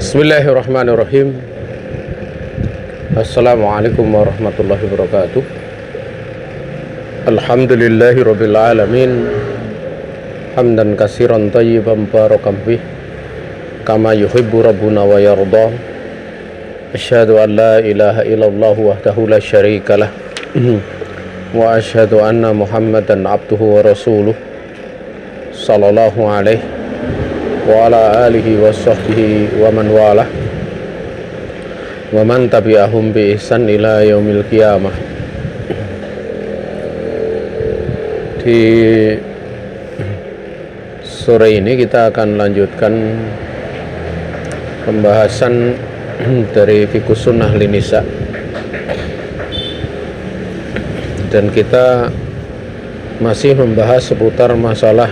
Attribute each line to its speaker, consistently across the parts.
Speaker 1: Bismillahirrahmanirrahim. Assalamualaikum warahmatullahi wabarakatuh. Alhamdulillahi rabbil alamin. Hamdan katsiran thayyiban barakan fih kama yuhibbu rabbuna wa yarda. Asyhadu an la ilaha illallah wahdahu la syarika lah wa asyhadu anna Muhammadan abduhu wa rasuluh sallallahu alaihi wa ala alihi wa sahbihi wa man walah wa man tabi'ahum bi ihsan ila yaumil qiyamah. Di sore ini kita akan lanjutkan pembahasan dari Fiqhus Sunnah Linisa, dan kita masih membahas seputar masalah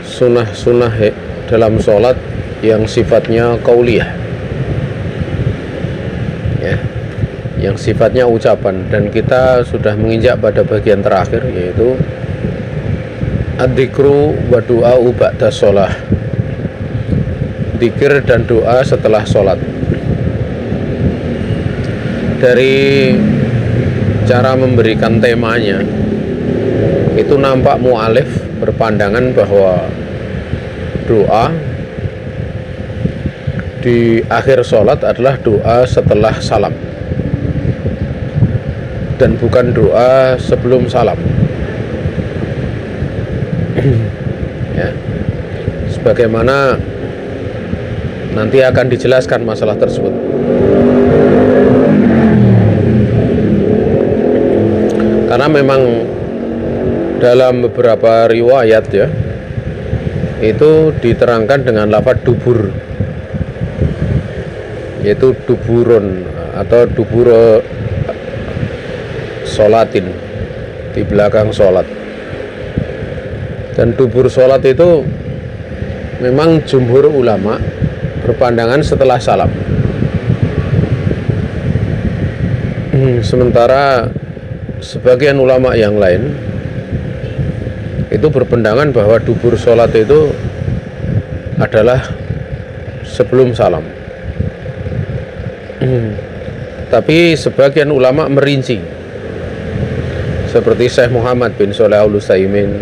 Speaker 1: sunnah-sunnah dalam sholat yang sifatnya qauliyah, ya, yang sifatnya ucapan, dan kita sudah menginjak pada bagian terakhir, yaitu ad-dzikru wa du'a'u ba'da sholah, dzikir dan doa setelah sholat. Dari cara memberikan temanya itu nampak mu'alif berpandangan bahwa doa di akhir sholat adalah doa setelah salam dan bukan doa sebelum salam. Ya, sebagaimana nanti akan dijelaskan masalah tersebut. Karena memang dalam beberapa riwayat, ya, itu diterangkan dengan lafaz dubur, yaitu duburun atau dubur sholatin, di belakang sholat. Dan dubur sholat itu memang jumhur ulama berpandangan setelah salam, sementara sebagian ulama yang lain itu berpandangan bahwa dubur sholat itu adalah sebelum salam. Tapi sebagian ulama merinci, seperti Syekh Muhammad bin Shalih Al-Utsaimin,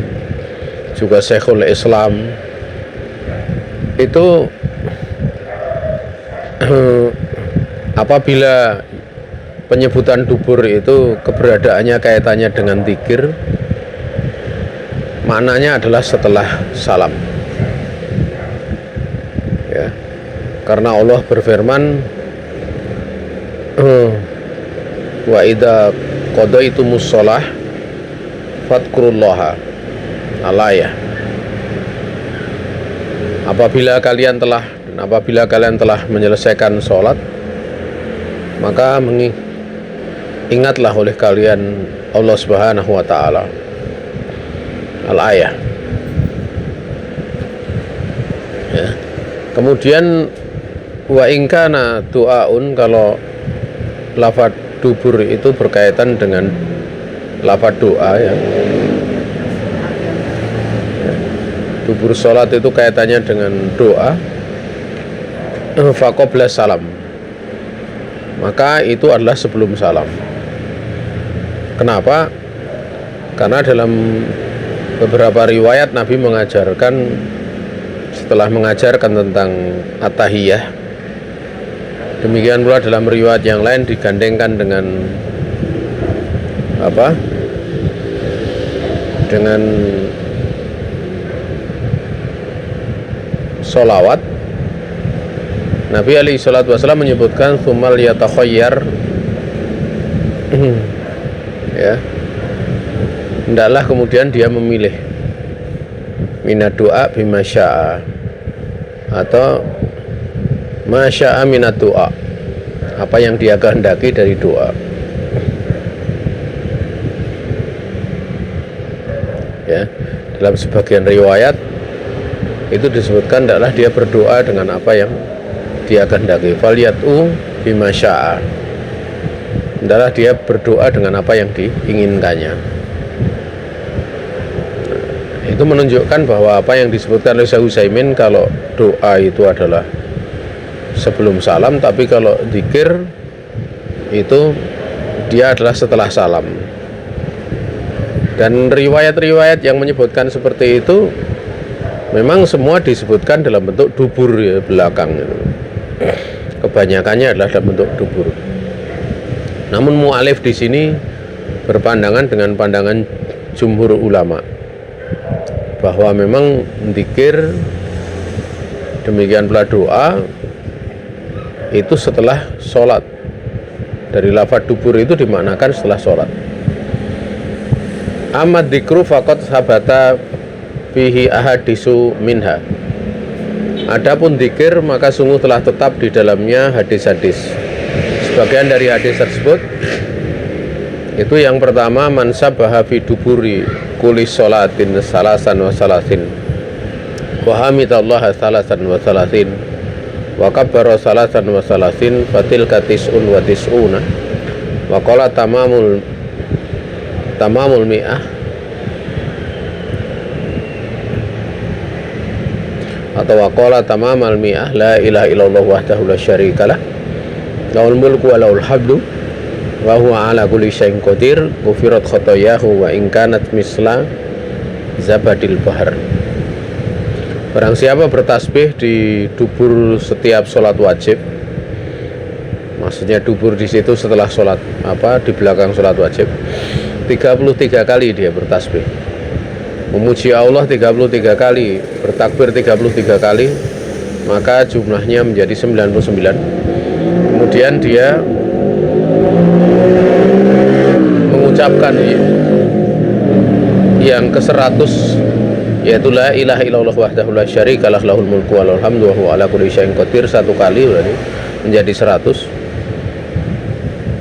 Speaker 1: juga Syekhul Islam, itu apabila penyebutan dubur itu keberadaannya kaitannya dengan dzikir, maknanya adalah setelah salam, ya, karena Allah berfirman, wa idza qadaitumus shalah fadhkurullaha al-ayah. Apabila kalian telah menyelesaikan sholat, maka ingatlah oleh kalian Allah Subhanahu wa taala. Al-ayah, ya. Kemudian wa in kana du'aun, kalau lafaz dubur itu berkaitan dengan lafaz doa, ya. Dubur sholat itu kaitannya dengan doa, faqobla salam, maka itu adalah sebelum salam. Kenapa? Karena dalam beberapa riwayat Nabi mengajarkan, setelah mengajarkan tentang at-tahiyyah, demikian pula dalam riwayat yang lain digandengkan dengan apa? Dengan sholawat. Nabi alaihi salatu wasallam menyebutkan tsummal yatakhayyar, ya, hendaklah kemudian dia memilih minad doa bima syaa, atau masya'a minad doa, apa yang dia kehendaki dari doa, ya. Dalam sebagian riwayat itu disebutkan hendaklah dia berdoa dengan apa yang dia kehendaki, falyat'u bima syaa, hendaklah dia berdoa dengan apa yang diinginkannya. Itu menunjukkan bahwa apa yang disebutkan oleh Syekh Utsaimin, kalau doa itu adalah sebelum salam, tapi kalau zikir itu dia adalah setelah salam. Dan riwayat-riwayat yang menyebutkan seperti itu memang semua disebutkan dalam bentuk dubur ya, belakang. Kebanyakannya adalah dalam bentuk dubur. Namun mu'alif di sini berpandangan dengan pandangan jumhur ulama bahwa memang zikir demikian pula doa itu setelah sholat. Dari lafaz dubur itu dimaknakan setelah sholat. Amad dzikru faqad sabata fihi ahadisu minha. Adapun zikir maka sungguh telah tetap di dalamnya hadis-hadis. Sebagian dari hadis tersebut itu yang pertama, man sabbaha fi duburi kulli sholatin salasan wa salasin wa hamidallaha salasan wa salasin wa kabbara salasan wa salasin fatilka tis'un wa tis'una wa qala tamamul mi'ah atau waqala tamamal mi'ah la ilaha illallah wahdahu la syarikalah lahul mulku wa lahul hamdu wa huwa ala kulli syai'in qadir ghufirat khotoyahu wa in kanat misla zabadil bahar. Barang siapa bertasbih di dubur setiap sholat wajib, maksudnya dubur di situ setelah sholat di belakang sholat wajib, 33 kali dia bertasbih, memuji Allah 33 kali, bertakbir 33 kali, maka jumlahnya menjadi 99. Kemudian dia mengucapkan yang ke-100, yaitu la ilaha illallah wahdahu la syarikalah lahul mulku wa lahul hamdu wa huwa ala kulli syai'in qadir, 1 kali berarti menjadi 100.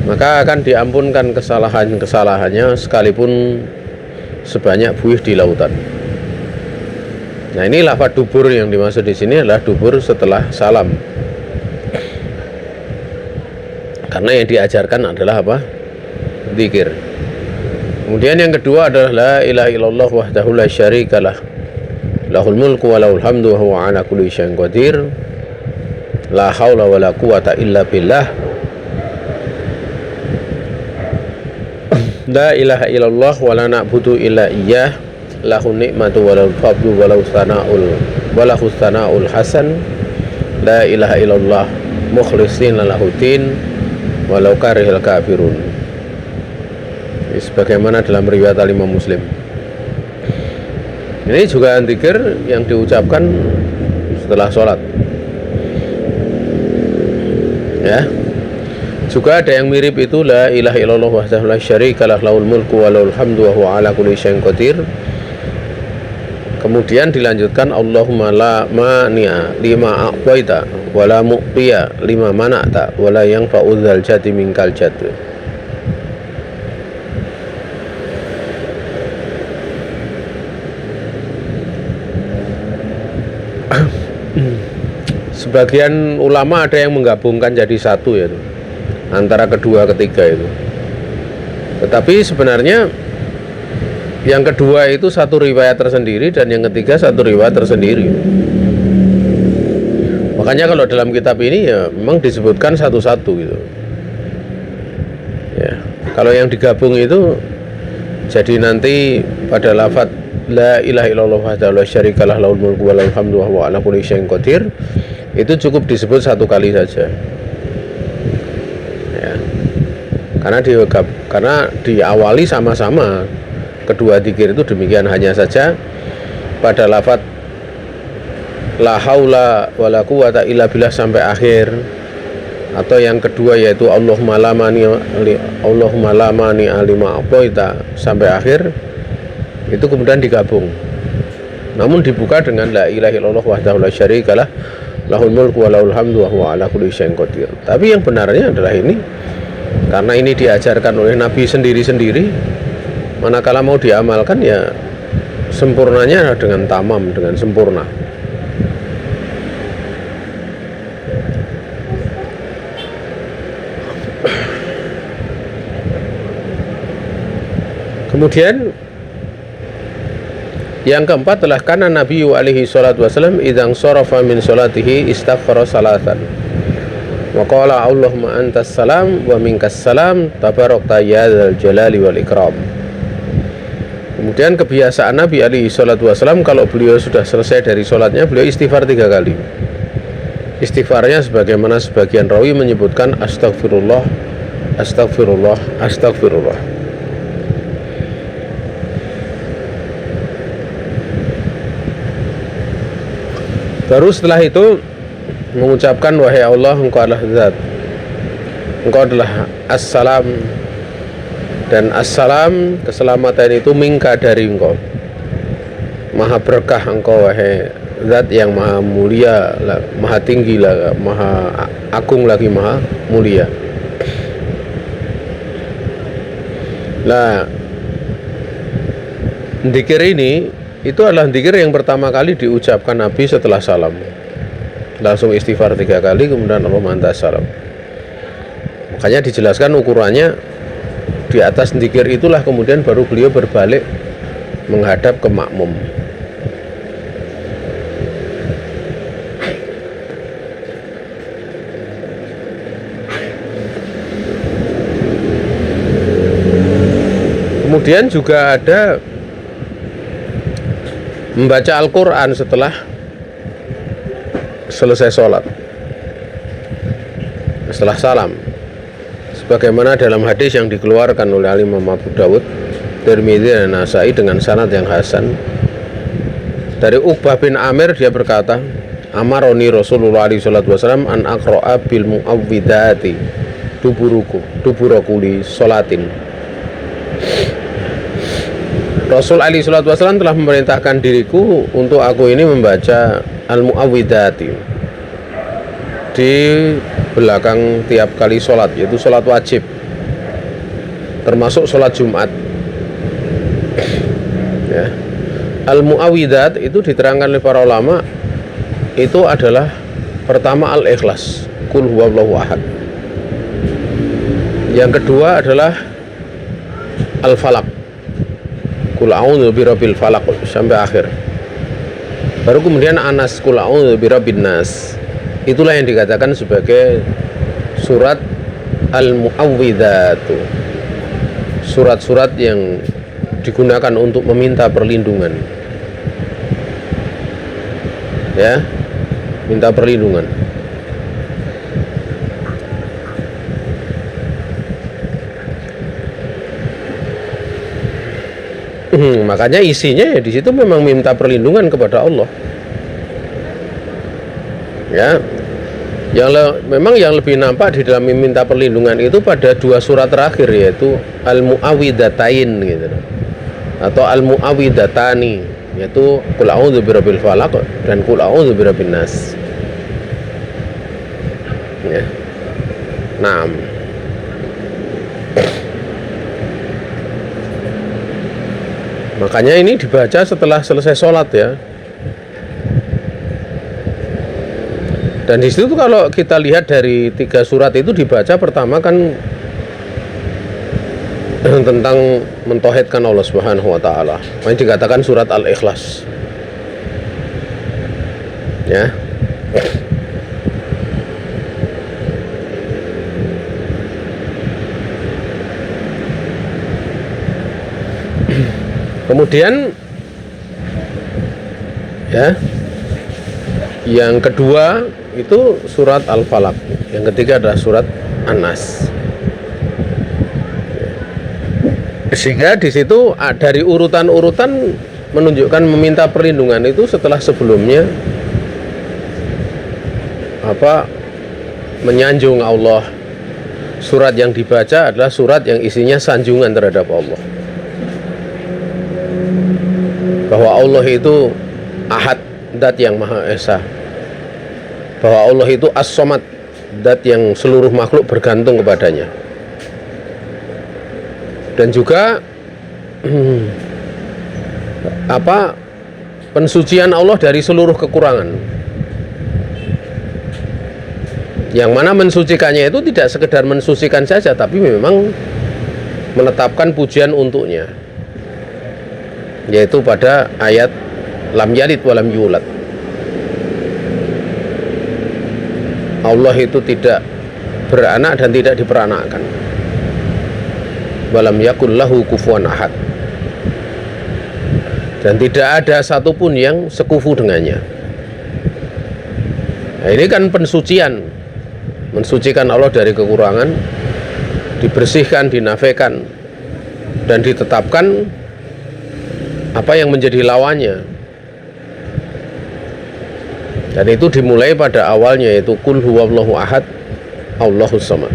Speaker 1: Maka akan diampunkan kesalahannya sekalipun sebanyak buih di lautan. Nah, ini lafaz dubur yang dimaksud di sini adalah dubur setelah salam. Karena yang diajarkan adalah apa? Zikir. Kemudian yang kedua adalah la ilaha illallah wahdahu la syarikalah lahul mulku wa lahul hamdu wa huwa ala kulli syai'in qadir la haula wa la quwata illa billah. La ilaha illallah wa la na'budu illa iyyah lahu ni'matu wa lahu fadlu wa lahu sana'ul hasan la ilaha illallah mukhlishina lahu din walau karihal kafirun. Sebagaimana dalam riwayat Imam Muslim. Ini juga zikir yang diucapkan setelah sholat. Ya. Juga ada yang mirip itu, la ilaha illallah wahdahu la syarikalah lahul mulku wa lahul hamdu wa huwa ala kulli syai'in qadir. Kemudian dilanjutkan Allahumma la mani'a lima a'taita wa la mu'tiya lima mana'ta wa la yanfa'u dzal jaddi minkal jadd. Sebagian ulama ada yang menggabungkan jadi satu, ya, antara kedua ketiga itu. Tetapi sebenarnya yang kedua itu satu riwayat tersendiri dan yang ketiga satu riwayat tersendiri. Makanya kalau dalam kitab ini ya memang disebutkan satu-satu gitu. Ya, kalau yang digabung itu jadi nanti pada lafaz la ilaha illallah wahdahu la syarikalah lahul mulku wa lahul hamdu wa huwa ala kulli syai'in qadir, itu cukup disebut satu kali saja. Ya. Karena diawali sama-sama kedua zikir itu demikian, hanya saja pada lafaz la haula wala quwata illa billah sampai akhir, atau yang kedua yaitu Allahumma la mani alima aqaita sampai akhir, itu kemudian digabung. Namun dibuka dengan la ilaha illallah wahdahu la syarikalah lahul mulku wa lahul hamdu wa huwa ala kulli syai'in qadir. Tapi yang benarnya adalah ini, karena ini diajarkan oleh Nabi sendiri-sendiri, manakala mau diamalkan ya sempurnanya dengan tamam, dengan sempurna. Kemudian yang keempat adalah karena Nabi alaihi salatu wasallam idzan sharafa min salatihi istaghfara salatan Wa qala Allahumma antas salam wa minkas salam tabarakta ya dzal jalali wal ikram. Kemudian kebiasaan Nabi alaihi salatu wasallam, kalau beliau sudah selesai dari sholatnya, beliau istighfar 3 kali. Istighfarnya sebagaimana sebagian rawi menyebutkan astagfirullah, astagfirullah, astagfirullah. Baru setelah itu mengucapkan, wahai Allah, engkau adalah zat, engkau adalah assalam, dan assalam, keselamatan itu minka, dari engkau, maha berkah engkau wahai zat yang maha mulia, maha tinggi, maha agung lagi maha mulia. Nah, dzikir ini itu adalah dzikir yang pertama kali diucapkan Nabi setelah salam. Langsung istighfar 3 kali, kemudian Allahumma antas salam. Makanya dijelaskan ukurannya di atas dzikir itulah kemudian baru beliau berbalik menghadap ke makmum. Kemudian juga ada membaca Al-Quran setelah selesai sholat, setelah salam, sebagaimana dalam hadis yang dikeluarkan oleh Imam Abu Dawud, Tirmidzi dan Nasai dengan sanad yang hasan dari Uqbah bin Amir, dia berkata, amaroni Rasulullah SAW an aqra'a bil mu'awwidati duburakuli sholatin. Rasul SAW telah memerintahkan diriku untuk aku ini membaca al-mu'awwidati di belakang tiap kali sholat, yaitu sholat wajib, termasuk sholat Jumat. Ya. Al-mu'awwidat itu diterangkan oleh para ulama, itu adalah pertama al-ikhlas, qul huwallahu ahad. Yang kedua adalah al-falaq, qul a'udzu birabbil falaq, sampai akhir. Baru kemudian anas, qul a'udzu birabbin nas. Itulah yang dikatakan sebagai surat al-mu'awwidatu, surat-surat yang digunakan untuk meminta perlindungan, ya, minta perlindungan. Makanya isinya ya di situ memang minta perlindungan kepada Allah. Ya, memang yang lebih nampak di dalam meminta perlindungan itu pada 2 surat terakhir, yaitu al-mu'awwidatain gitu, atau al-mu'awwidatani, yaitu qul a'udzu birabbil falaq dan qul a'udzu birabbin nas. Ya. Naam. Makanya ini dibaca setelah selesai sholat, ya. Dan di situ kalau kita lihat dari 3 surat itu dibaca pertama kan tentang mentauhidkan Allah Subhanahu wa taala. Ini dikatakan surat Al-Ikhlas. Ya. Kemudian ya, yang kedua itu surat Al-Falaq, yang ketiga adalah surat An-Nas. Sehingga di situ dari urutan-urutan menunjukkan meminta perlindungan itu setelah sebelumnya menyanjung Allah. Surat yang dibaca adalah surat yang isinya sanjungan terhadap Allah, bahwa Allah itu Ahad, zat yang Maha Esa, bahwa Allah itu As-Somad, zat yang seluruh makhluk bergantung kepadanya. Dan juga pensucian Allah dari seluruh kekurangan, yang mana mensucikannya itu tidak sekedar mensucikan saja, tapi memang menetapkan pujian untuknya, yaitu pada ayat lam yalid walam yulad. Allah itu tidak beranak dan tidak diperanakkan. Walam yakul lahu kufuwan ahad. Dan tidak ada satupun yang sekufu dengannya. Nah, ini kan pensucian, mensucikan Allah dari kekurangan, dibersihkan, dinafekan, dan ditetapkan apa yang menjadi lawannya. Dan itu dimulai pada awalnya, yaitu Qul huwallahu ahad Allahus samad.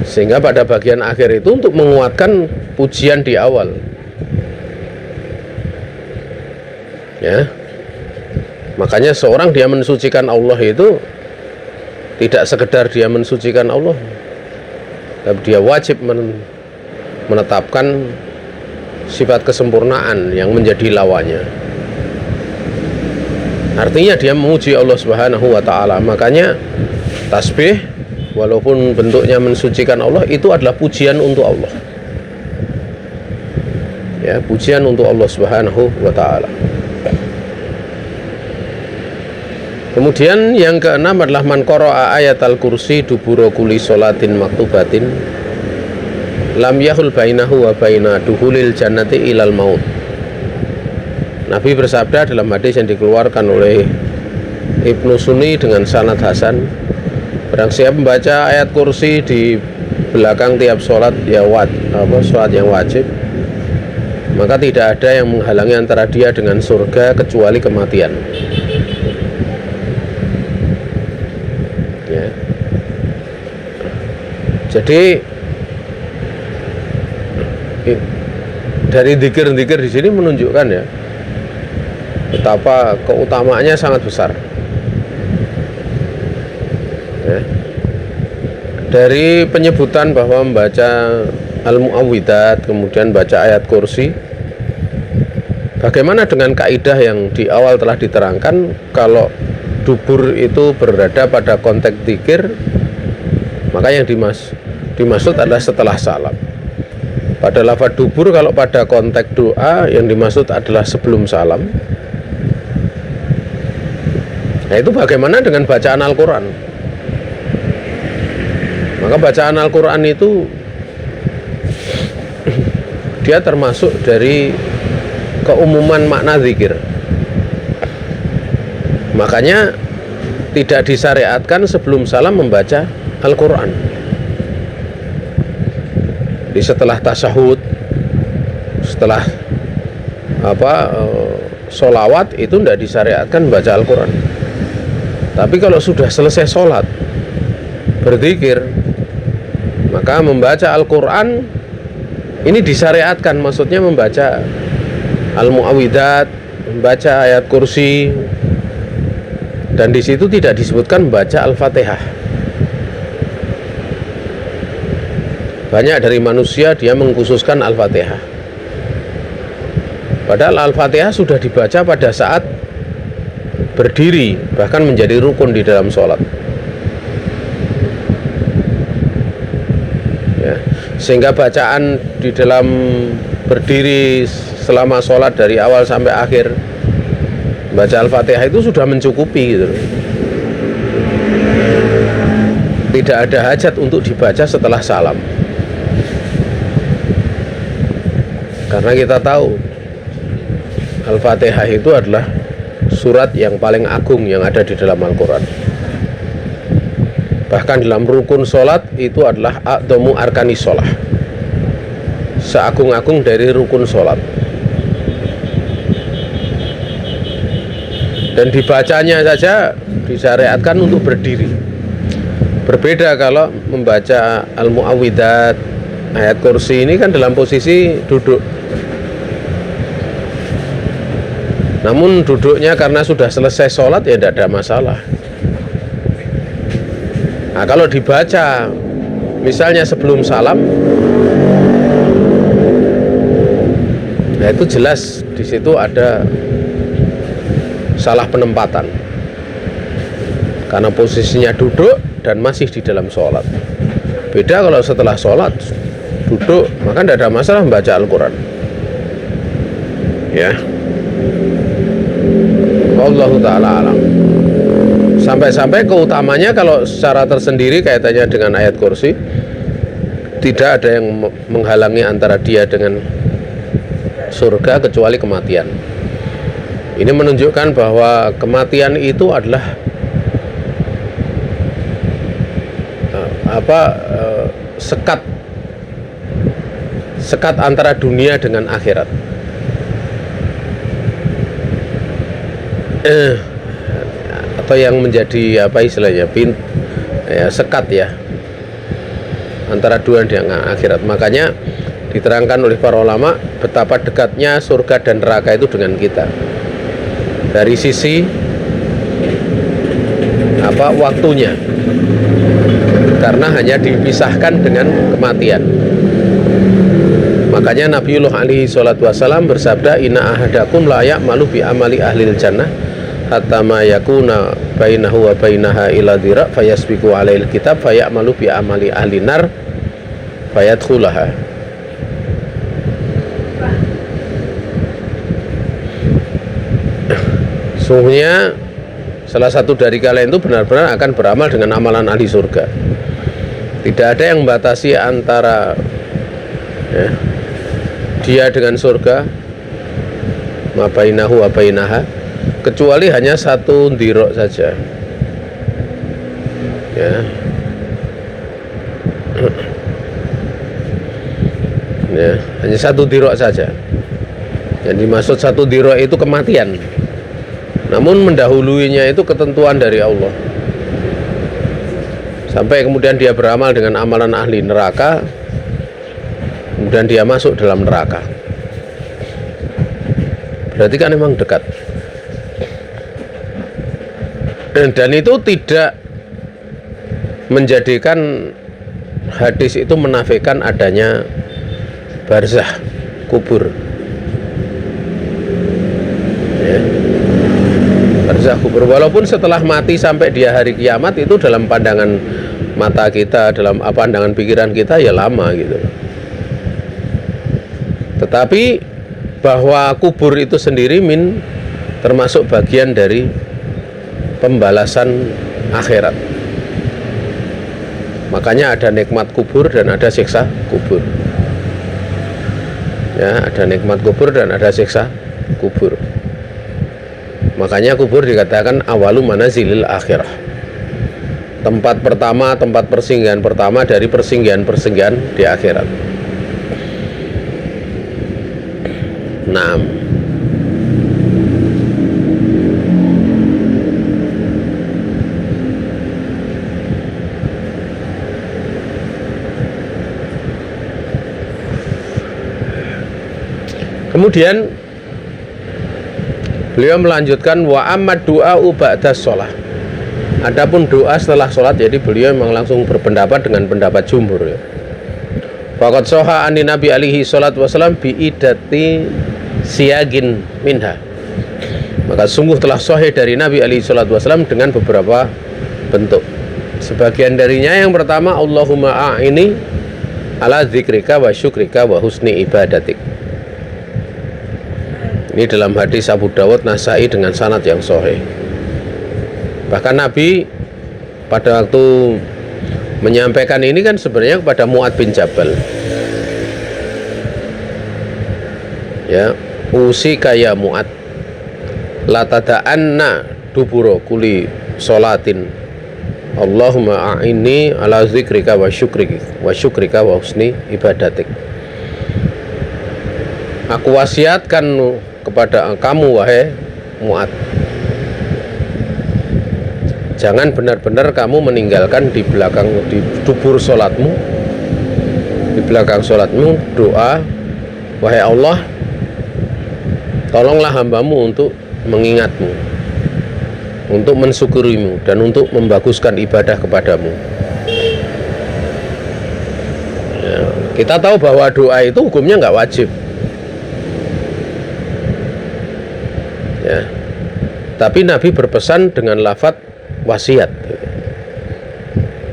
Speaker 1: Sehingga pada bagian akhir itu untuk menguatkan pujian di awal. Ya. Makanya seorang dia mensucikan Allah itu tidak sekedar dia mensucikan Allah, tapi dia wajib menetapkan sifat kesempurnaan yang menjadi lawannya. Artinya dia memuji Allah Subhanahu wa taala. Makanya tasbih walaupun bentuknya mensucikan Allah, itu adalah pujian untuk Allah. Ya, pujian untuk Allah Subhanahu wa taala. Kemudian yang keenam adalah man qara'a ayatal kursi dubura kulli sholatin maktubatin lam yahul bainahu wa baina duhulil jannati ilal maut. Nabi bersabda dalam hadis yang dikeluarkan oleh Ibnu Sunni dengan sanad hasan, barang siapa membaca ayat kursi di belakang tiap sholat sholat yang wajib, maka tidak ada yang menghalangi antara dia dengan surga kecuali kematian. Ya. Jadi dari dzikir-dzikir di sini menunjukkan ya betapa keutamaannya sangat besar. Ya. Dari penyebutan bahwa membaca al-mu'awwidat kemudian baca ayat kursi, bagaimana dengan kaidah yang di awal telah diterangkan, kalau dubur itu berada pada konteks dzikir, maka yang dimaksud adalah setelah salam. Pada lafaz dubur kalau pada konteks doa, yang dimaksud adalah sebelum salam. Nah, itu bagaimana dengan bacaan Al-Quran? Maka bacaan Al-Quran itu dia termasuk dari keumuman makna zikir. Makanya tidak disyariatkan sebelum salam membaca Al-Quran. Di setelah tasyahud, setelah sholawat itu tidak disyariatkan membaca Al-Quran. Tapi kalau sudah selesai sholat berzikir, maka membaca Al-Quran ini disyariatkan. Maksudnya membaca al-mu'awwidat, membaca ayat kursi, dan di situ tidak disebutkan membaca Al-Fatihah. Banyak dari manusia dia mengkhususkan Al-Fatihah, padahal Al-Fatihah sudah dibaca pada saat berdiri, bahkan menjadi rukun di dalam sholat. Ya. Sehingga bacaan di dalam berdiri selama sholat dari awal sampai akhir baca Al-Fatihah itu sudah mencukupi gitu. Tidak ada hajat untuk dibaca setelah salam, karena kita tahu Al-Fatihah itu adalah surat yang paling agung yang ada di dalam Al-Quran. Bahkan dalam rukun sholat itu adalah a'dhamu arkani sholah, seagung-agung dari rukun sholat. Dan dibacanya saja disyariatkan untuk berdiri. Berbeda kalau membaca al-mu'awwidat, ayat kursi, ini kan dalam posisi duduk. Namun duduknya karena sudah selesai sholat ya tidak ada masalah. Nah, kalau dibaca misalnya sebelum salam, nah itu jelas di situ ada salah penempatan, karena posisinya duduk dan masih di dalam sholat. Beda kalau setelah sholat duduk, maka tidak ada masalah membaca Al-Quran. Ya, Allahu ta'ala alam. Sampai-sampai keutamanya kalau secara tersendiri kaitannya dengan ayat kursi, tidak ada yang menghalangi antara dia dengan surga kecuali kematian. Ini menunjukkan bahwa kematian itu adalah sekat antara dunia dengan akhirat. Atau yang menjadi sekat ya antara dunia dengan akhirat. Makanya diterangkan oleh para ulama betapa dekatnya surga dan neraka itu dengan kita dari sisi waktunya, karena hanya dipisahkan dengan kematian. Makanya Nabiullah alaihi salatu wassalam bersabda, inna ahadakum la ya'malu bi amali ahlil jannah hatta ma yakuna bainahu wa bainaha ila dhira fayasbiqu alaihil kitab fayamalu bi amali ahli nar fayadkhulaha. Sungguhnya salah satu dari kalian itu benar-benar akan beramal dengan amalan ahli surga. Tidak ada yang membatasi antara dia dengan surga, ma bainahu wa bainaha, kecuali hanya satu dirok saja. Ya. Ya, hanya satu dirok saja. Yang dimaksud satu dirok itu kematian. Namun mendahuluinya itu ketentuan dari Allah. Sampai kemudian dia beramal dengan amalan ahli neraka, kemudian dia masuk dalam neraka. Berarti kan memang dekat. Dan itu tidak menjadikan hadis itu menafikan adanya barzah, kubur. Ya. Barzah, kubur. Walaupun setelah mati sampai dia hari kiamat itu dalam pandangan mata kita, dalam pandangan pikiran kita ya lama gitu. Tetapi bahwa kubur itu sendiri termasuk bagian dari pembalasan akhirat. Makanya ada nikmat kubur dan ada siksa kubur. Ya, ada nikmat kubur dan ada siksa kubur. Makanya kubur dikatakan awalu manazilil akhirah. Tempat pertama, tempat persinggahan pertama dari persinggahan-persinggahan di akhirat. Nah, kemudian beliau melanjutkan wa ammad du'a'u ba'da sholah. Adapun doa setelah sholat, jadi beliau memang langsung berpendapat dengan pendapat jumhur ya. Faqad shoha ani Nabi alaihi salatu wassalam bi'idati siyagin minha. Maka sungguh telah sahih dari Nabi alaihi salatu wassalam dengan beberapa bentuk. Sebagian darinya yang pertama, Allahumma a'ini ala dzikrika wa syukrika wa husni ibadatik. Ini dalam hadis Abu Dawud, Nasai dengan sanad yang sahih. Bahkan Nabi pada waktu menyampaikan ini kan sebenarnya kepada Mu'ad bin Jabal. Ya, usika ya Mu'ad la tada'anna duburo kuli sholatin Allahumma a'inni ala zikrika wa syukrika wa husni ibadatik. Aku wasiatkan kepada kamu wahai Mu'ad, jangan benar-benar kamu meninggalkan di dubur sholatmu, di belakang sholatmu doa, wahai Allah, tolonglah hambamu untuk mengingatmu, untuk mensyukurimu, dan untuk membaguskan ibadah kepadamu. Ya, kita tahu bahwa doa itu hukumnya nggak wajib. Ya, tapi Nabi berpesan dengan lafadz wasiat.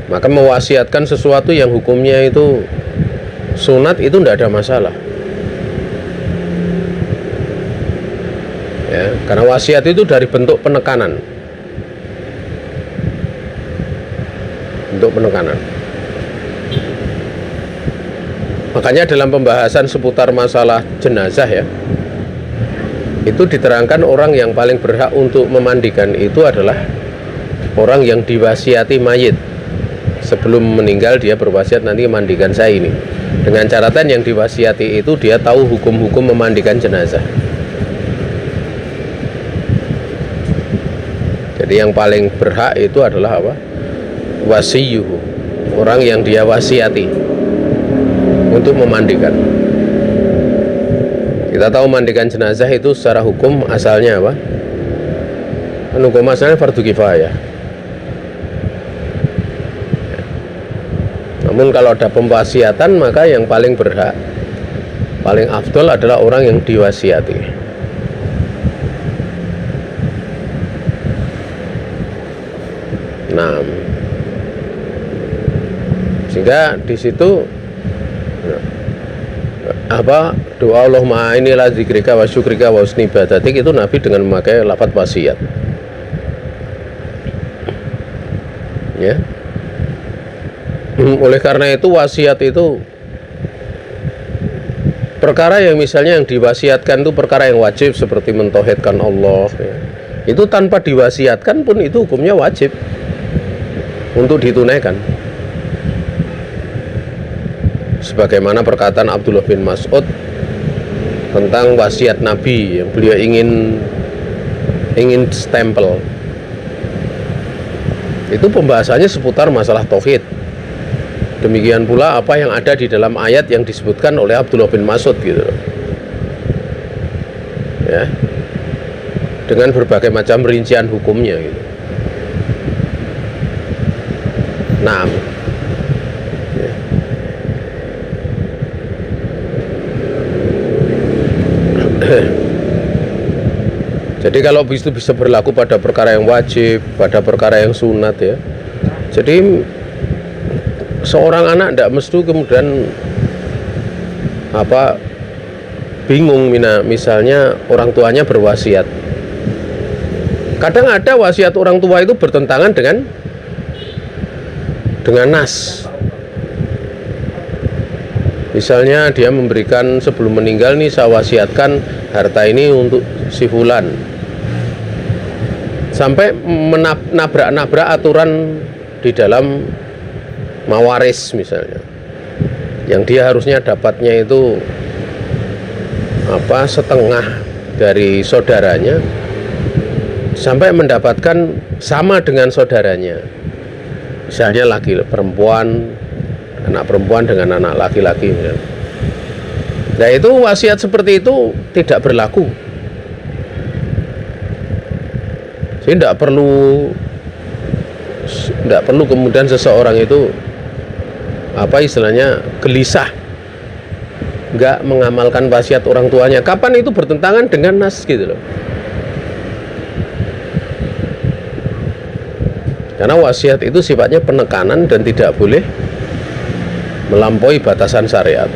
Speaker 1: Maka mewasiatkan sesuatu yang hukumnya itu sunat itu tidak ada masalah. Ya, karena wasiat itu dari bentuk penekanan. bentuk penekanan. Makanya dalam pembahasan seputar masalah jenazah ya, itu diterangkan orang yang paling berhak untuk memandikan itu adalah orang yang diwasiati mayit. Sebelum meninggal dia berwasiat, nanti mandikan saya ini. Dengan catatan yang diwasiati itu dia tahu hukum-hukum memandikan jenazah. Jadi yang paling berhak itu adalah apa? Wasiyuhu, orang yang dia wasiati untuk memandikan. Kita tahu mandikan jenazah itu secara hukum asalnya apa? Hukum asalnya fardu kifayah. Namun kalau ada pemwasiatan, maka yang paling berhak, paling afdol adalah orang yang diwasiati. Nah, sehingga di situ apa doa Allahumma inilah zikrika wa syukrika wa husni ibadatik itu Nabi dengan memakai lafaz wasiat. Ya. Oleh karena itu wasiat itu perkara yang misalnya yang diwasiatkan itu perkara yang wajib seperti mentauhidkan Allah ya. Itu tanpa diwasiatkan pun itu hukumnya wajib untuk ditunaikan. Sebagaimana perkataan Abdullah bin Mas'ud tentang wasiat Nabi yang beliau ingin stempel. Itu pembahasannya seputar masalah tauhid. Demikian pula apa yang ada di dalam ayat yang disebutkan oleh Abdullah bin Mas'ud gitu. Ya. Dengan berbagai macam rincian hukumnya gitu. Nah, ya. Jadi kalau itu bisa berlaku pada perkara yang wajib, pada perkara yang sunat ya. Jadi seorang anak tidak mesti kemudian apa bingung misalnya orang tuanya berwasiat. Kadang ada wasiat orang tua itu bertentangan dengan nas. Misalnya dia memberikan sebelum meninggal nih, saya wasiatkan harta ini untuk si fulan. Sampai menabrak aturan di dalam mawaris misalnya. Yang dia harusnya dapatnya itu setengah dari saudaranya, sampai mendapatkan sama dengan saudaranya. Misalnya anak perempuan dengan anak laki-laki. Nah itu wasiat seperti itu tidak berlaku. Jadi tidak perlu kemudian seseorang itu gelisah, nggak mengamalkan wasiat orang tuanya. Kapan itu bertentangan dengan nas gitu loh. Karena wasiat itu sifatnya penekanan dan tidak boleh melampaui batasan syariat.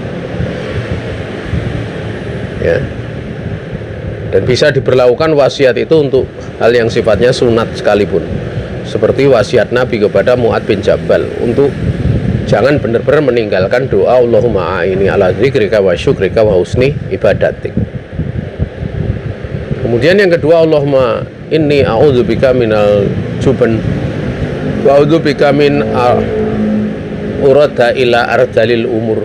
Speaker 1: Ya. Dan bisa diberlakukan wasiat itu untuk hal yang sifatnya sunat sekalipun. Seperti wasiat Nabi kepada Mu'adz bin Jabal untuk jangan benar-benar meninggalkan doa Allahumma a'inni ala zikrika wa syukrika wa husni ibadatik. Kemudian yang kedua, Allahumma inni a'udzubika minal jubn wa a'udzubika min urada ila ardalil umur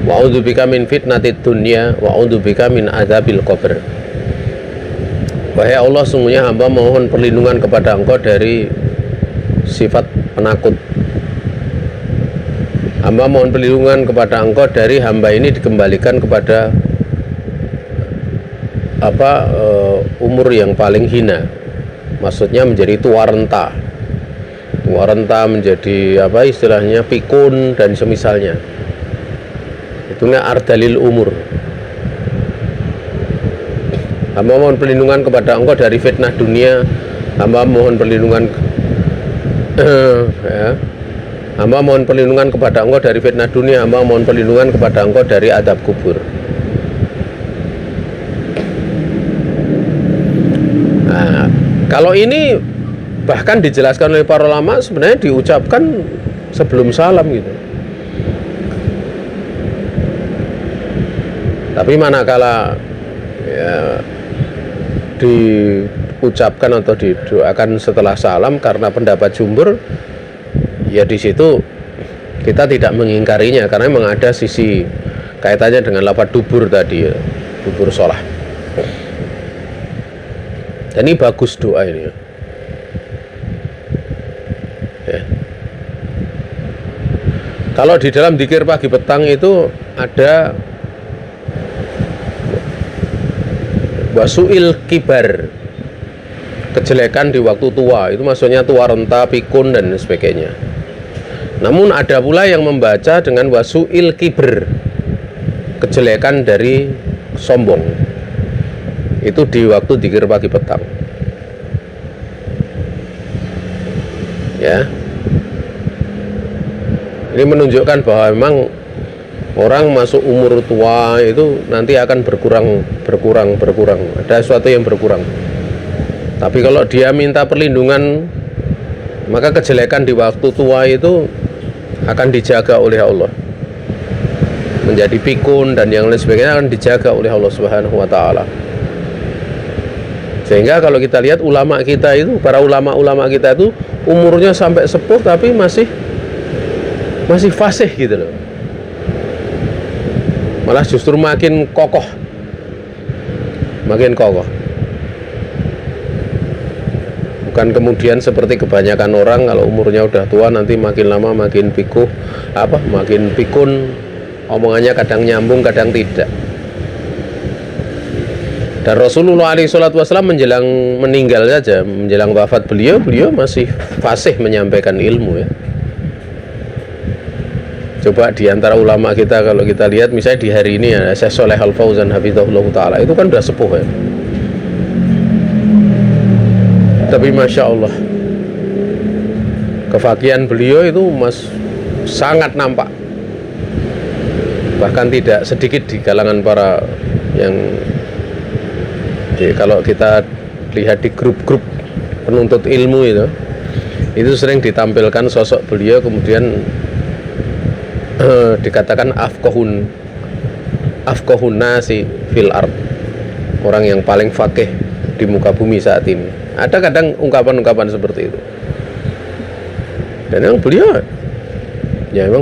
Speaker 1: wa a'udzubika min fitnatid dunya wa a'udzubika min adzabil qabr. Wahai Allah, sungguhnya hamba mohon perlindungan kepada Engkau dari sifat penakut. Hamba mohon perlindungan kepada Engkau dari hamba ini dikembalikan kepada umur yang paling hina. Maksudnya menjadi tua renta. Tua renta menjadi istilahnya pikun dan semisalnya. Itunya ardalil umur. Hamba mohon perlindungan kepada Engkau dari fitnah dunia. Hamba mohon perlindungan Hamba mohon perlindungan kepada Engkau dari fitnah dunia. Hamba mohon perlindungan kepada Engkau dari adab kubur. Nah, kalau ini bahkan dijelaskan oleh para ulama, sebenarnya diucapkan sebelum salam gitu. Tapi manakala ya, diucapkan atau didoakan setelah salam karena pendapat jumhur, ya di situ kita tidak mengingkarinya karena memang ada sisi kaitannya dengan lafaz dubur tadi ya, dubur sholah. Dan ini bagus doa ini ya. Kalau di dalam dzikir pagi petang itu ada wasuil kibar, kejelekan di waktu tua, itu maksudnya tua renta, pikun dan sebagainya. Namun ada pula yang membaca dengan wasuil kibr, kejelekan dari sombong, itu di waktu dzikir pagi petang ya. Ini menunjukkan bahwa memang orang masuk umur tua itu nanti akan berkurang. Ada sesuatu yang berkurang. Tapi kalau dia minta perlindungan, maka kejelekan di waktu tua itu akan dijaga oleh Allah. Menjadi pikun dan yang lain sebagainya akan dijaga oleh Allah Subhanahu wa taala. Sehingga kalau kita lihat ulama kita itu, para ulama-ulama kita itu umurnya sampai sepuh tapi masih fasih gitu loh. Malah justru makin kokoh. Bukan kemudian seperti kebanyakan orang kalau umurnya udah tua nanti makin lama makin pikun, omongannya kadang nyambung kadang tidak. Dan Rasulullah SAW menjelang meninggal saja, menjelang wafat beliau masih fasih menyampaikan ilmu ya. Coba di antara ulama kita kalau kita lihat misalnya di hari ini ya Syekh Shalih Al Fauzan hafizahullah taala, itu kan udah sepuh ya. Tapi Masya Allah, kefakihan beliau itu sangat nampak. Bahkan tidak sedikit di kalangan para yang kalau kita lihat di grup-grup penuntut ilmu itu sering ditampilkan sosok beliau kemudian dikatakan afqahun nasi fil ard, orang yang paling fakih di muka bumi saat ini. Ada kadang ungkapan-ungkapan seperti itu. Dan memang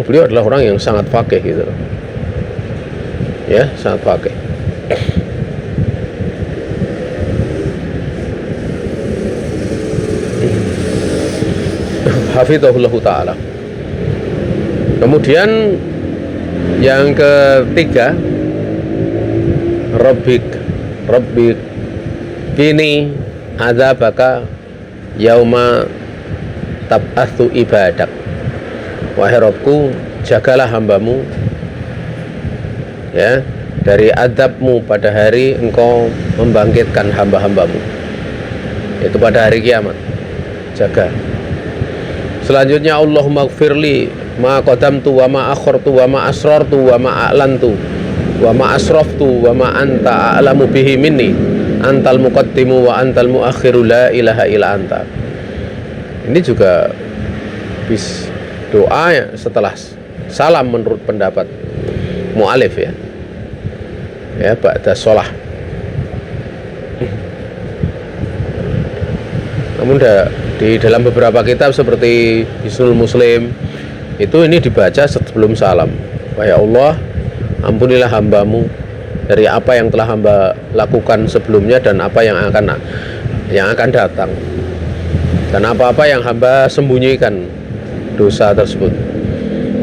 Speaker 1: beliau adalah orang yang sangat fakih gitu. Ya, sangat fakih. Hafizahullah taala. Kemudian yang ketiga, Rabbik kini adzabaka yauma tab'atsu ibadak. Wahai Rabbku, jagalah hambamu ya dari azabmu pada hari engkau membangkitkan hamba-hambamu, itu pada hari kiamat. Jaga. Selanjutnya Allahumma gfirli ma qadamtu wa ma akhartu wa ma asrartu wa ma a'lantu wa ma asraftu wa ma anta a'lamu bihi minni antal muqaddimu wa antal muakhiru la ilaha illa anta. Ini juga doa ya setelah salam menurut pendapat mu'alif ya ba'da sholah. Namun di dalam beberapa kitab seperti Hisnul Muslim itu ini dibaca sebelum salam. Wahai Allah, ampunilah hambamu dari apa yang telah hamba lakukan sebelumnya dan apa yang akan datang, dan apa-apa yang hamba sembunyikan dosa tersebut,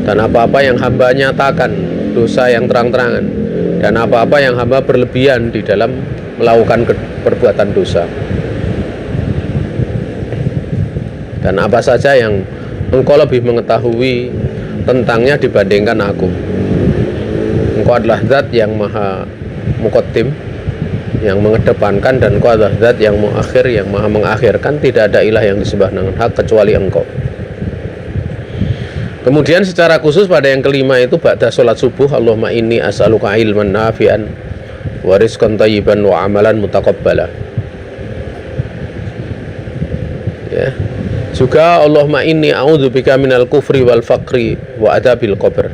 Speaker 1: dan apa-apa yang hamba nyatakan dosa yang terang-terangan, dan apa-apa yang hamba berlebihan di dalam melakukan perbuatan dosa, dan apa saja yang engkau lebih mengetahui tentangnya dibandingkan aku. Engkau adalah zat yang maha muqaddim, yang mengedepankan, dan engkau adalah zat yang muakhir, yang maha mengakhirkan. Tidak ada ilah yang disembah dengan hak kecuali engkau. Kemudian secara khusus pada yang kelima itu ba'da sholat subuh, Allahumma inni as'aluka ilman nafi'an wa rizqan thayyiban wa amalan mutaqabbala. Ya. Juga Allahumma inni a'udzubika minal kufri wal faqri wa adabil qabr.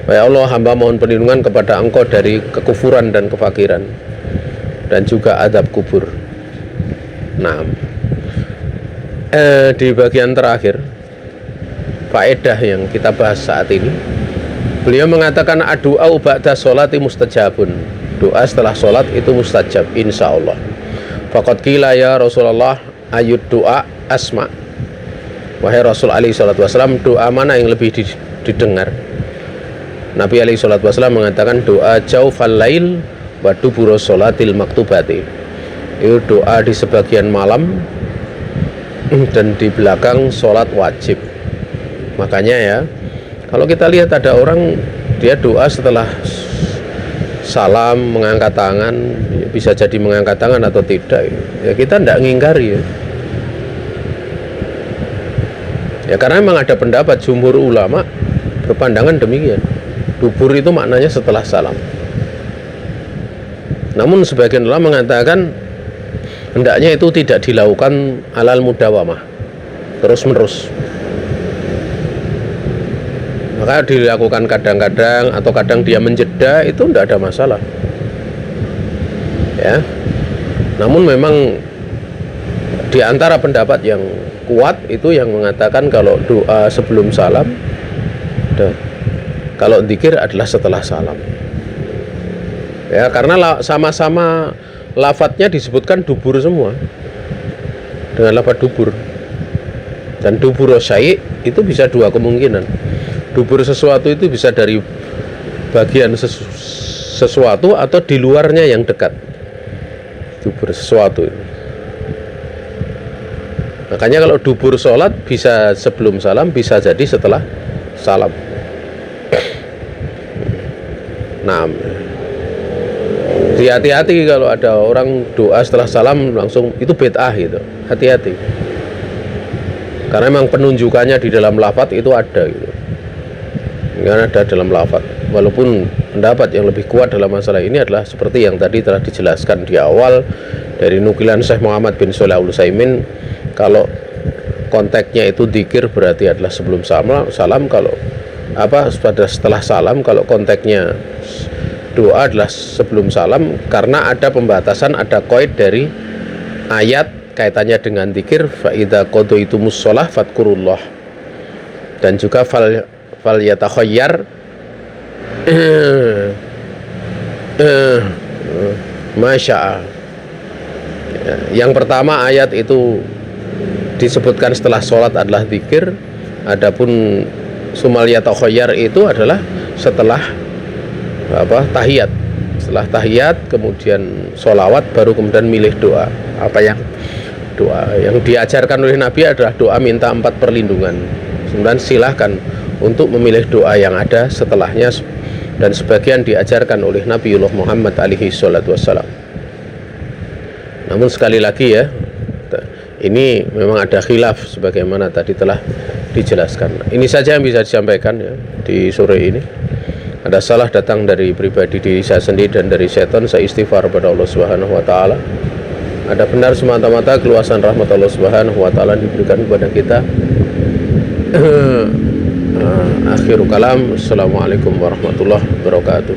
Speaker 1: Ya Allah, hamba mohon perlindungan kepada Engkau dari kekufuran dan kefakiran dan juga adab kubur. Nah, di bagian terakhir faedah yang kita bahas saat ini, beliau mengatakan doa ba'da sholati mustajabun. Doa setelah sholat itu mustajab insyaallah. Faqad qila ya Rasulullah ayud doa asma. Wahai Rasul alaihi salatu wasallam, doa mana yang lebih didengar? Nabi alaihi salatu wasallam mengatakan doa jaufal lail wa dubura sholatil maktubati. Itu doa di sebagian malam dan di belakang sholat wajib. Makanya ya, kalau kita lihat ada orang dia doa setelah salam mengangkat tangan, bisa jadi mengangkat tangan atau tidak, ya kita tidak ngingkari ya. Ya karena memang ada pendapat jumhur ulama berpandangan demikian. Dubur itu maknanya setelah salam. Namun sebagian ulama mengatakan hendaknya itu tidak dilakukan alal mudawamah, terus menerus. Maka dilakukan kadang-kadang atau kadang dia menjeda, itu tidak ada masalah. Ya. Namun memang di antara pendapat yang kuat itu yang mengatakan kalau doa sebelum salam, kalau dzikir adalah setelah salam. Ya, karena sama-sama lafadznya disebutkan dubur semua, dengan lafadz dubur. Dan dubur syai' itu bisa dua kemungkinan. Dubur sesuatu itu bisa dari bagian sesuatu atau di luarnya yang dekat. Dubur sesuatu itu. Makanya kalau dubur sholat bisa sebelum salam, bisa jadi setelah salam. Nah, hati-hati kalau ada orang doa setelah salam langsung itu bid'ah gitu. Hati-hati. Karena memang penunjukannya di dalam lafaz itu ada gitu. Karena ada dalam lafaz. Walaupun pendapat yang lebih kuat dalam masalah ini adalah seperti yang tadi telah dijelaskan di awal dari nukilan Syekh Muhammad bin Shalih Al-Utsaimin, kalau konteksnya itu dzikir berarti adalah sebelum salam, kalau pada setelah salam, kalau konteksnya doa adalah sebelum salam, karena ada pembatasan, ada qaid dari ayat kaitannya dengan dzikir, fa idza qadaytumus shalah fadkurullah, dan juga fal yatakhayyar masya'a. Yang pertama ayat itu disebutkan setelah sholat adalah dzikir, adapun sumal yatakhayyar itu adalah setelah tahiyat. Setelah tahiyat kemudian sholawat baru kemudian milih doa. Doa yang diajarkan oleh Nabi adalah doa minta 4 perlindungan. Kemudian silahkan untuk memilih doa yang ada setelahnya, dan sebagian diajarkan oleh Nabiullah Muhammad alaihi salatu wassalam. Namun sekali lagi ya, ini memang ada khilaf sebagaimana tadi telah dijelaskan. Ini saja yang bisa disampaikan ya di sore ini. Ada salah datang dari pribadi diri saya sendiri dan dari setan, saya istighfar kepada Allah Subhanahu wa taala. Ada benar semata-mata keluasan rahmat Allah Subhanahu wa taala diberikan kepada kita. Akhirul kalam. Assalamualaikum warahmatullahi wabarakatuh.